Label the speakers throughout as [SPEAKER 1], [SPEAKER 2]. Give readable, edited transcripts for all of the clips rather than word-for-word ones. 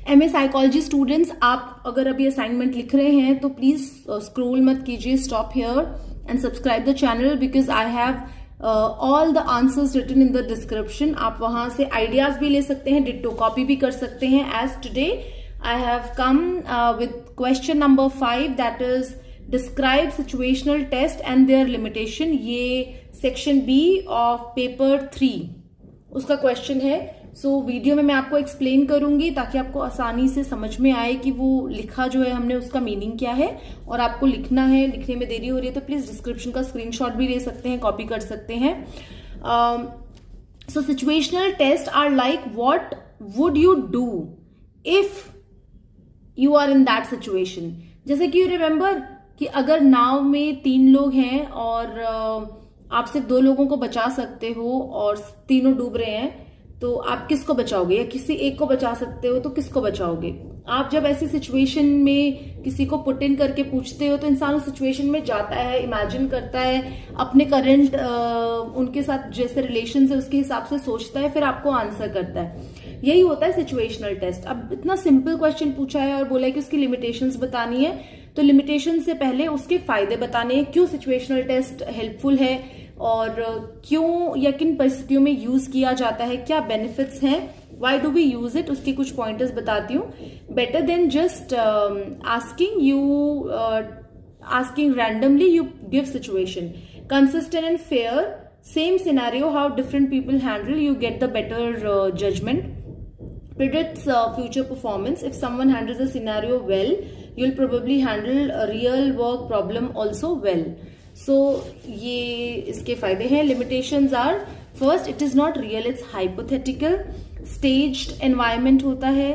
[SPEAKER 1] MA psychology students, आप अगर अभी असाइनमेंट लिख रहे हैं तो प्लीज स्क्रॉल मत कीजिए, stop here and subscribe the channel because I have all the answers written in the description. आप वहां से आइडियाज भी ले सकते हैं, डिट्टो कॉपी भी कर सकते हैं. As today I have come with question number 5 that is describe situational test and their limitation. ये सेक्शन बी ऑफ पेपर 3 उसका क्वेश्चन है. सो वीडियो में मैं आपको एक्सप्लेन करूंगी ताकि आपको आसानी से समझ में आए कि वो लिखा जो है हमने उसका मीनिंग क्या है. और आपको लिखना है, लिखने में देरी हो रही है तो प्लीज डिस्क्रिप्शन का स्क्रीनशॉट भी ले सकते हैं, कॉपी कर सकते हैं. So situational test are like what would you do if you are in that situation. जैसे कि यू रिमेंबर कि अगर नाव में 3 लोग हैं और आप सिर्फ 2 लोगों को बचा सकते हो और तीनों डूब रहे हैं, तो आप किसको बचाओगे? या किसी एक को बचा सकते हो तो किसको बचाओगे? आप जब ऐसी सिचुएशन में किसी को पुट इन करके पूछते हो तो इंसान उस सिचुएशन में जाता है, इमेजिन करता है, अपने करंट उनके साथ जैसे रिलेशन है उसके हिसाब से सोचता है, फिर आपको आंसर करता है. यही होता है सिचुएशनल टेस्ट. अब इतना सिंपल क्वेश्चन पूछा है और बोला है कि उसकी लिमिटेशंस बतानी है, तो लिमिटेशन से पहले उसके फायदे बताने हैं, क्यों सिचुएशनल टेस्ट हेल्पफुल है और क्यों या किन परिस्थितियों में यूज किया जाता है, क्या बेनिफिट्स हैं, why do we use it, उसके कुछ पॉइंटर्स बताती हूँ. Better than just asking randomly, you give situation consistent and fair, same scenario, how different people handle, you get the better judgment. Predicts future performance. If someone handles a scenario well, you'll probably handle a real work problem also well. So ये इसके फायदे हैं. Limitations are first, it is not real, it's hypothetical. Staged environment होता है,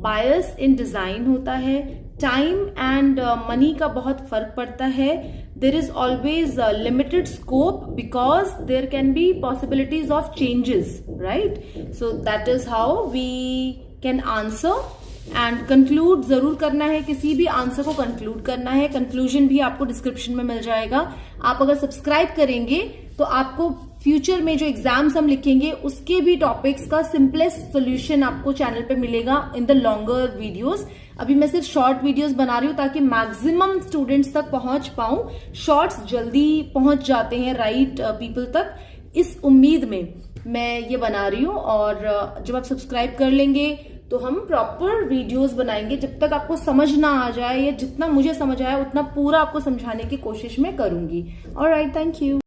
[SPEAKER 1] bias in design होता है, time and money का बहुत फर्क पड़ता है. There is always limited scope because there can be possibilities of changes, right? So that is how we can answer. And conclude जरूर करना है, किसी भी आंसर को कंक्लूड करना है. कंक्लूजन भी आपको डिस्क्रिप्शन में मिल जाएगा. आप अगर सब्सक्राइब करेंगे तो आपको फ्यूचर में जो एग्जाम्स हम लिखेंगे उसके भी टॉपिक्स का सिंपलेस्ट सोल्यूशन आपको चैनल पे मिलेगा इन द लॉन्गर वीडियोस. अभी मैं सिर्फ शॉर्ट वीडियोस बना रही हूं ताकि मैक्सिमम स्टूडेंट्स तक पहुंच पाऊं. शॉर्ट्स जल्दी पहुंच जाते हैं राइट पीपल तक, इस उम्मीद में मैं ये बना रही हूं. और जब आप सब्सक्राइब कर लेंगे तो हम प्रॉपर वीडियोस बनाएंगे. जब तक आपको समझ ना आ जाए या जितना मुझे समझ आया उतना पूरा आपको समझाने की कोशिश मैं करूंगी. Alright, thank you.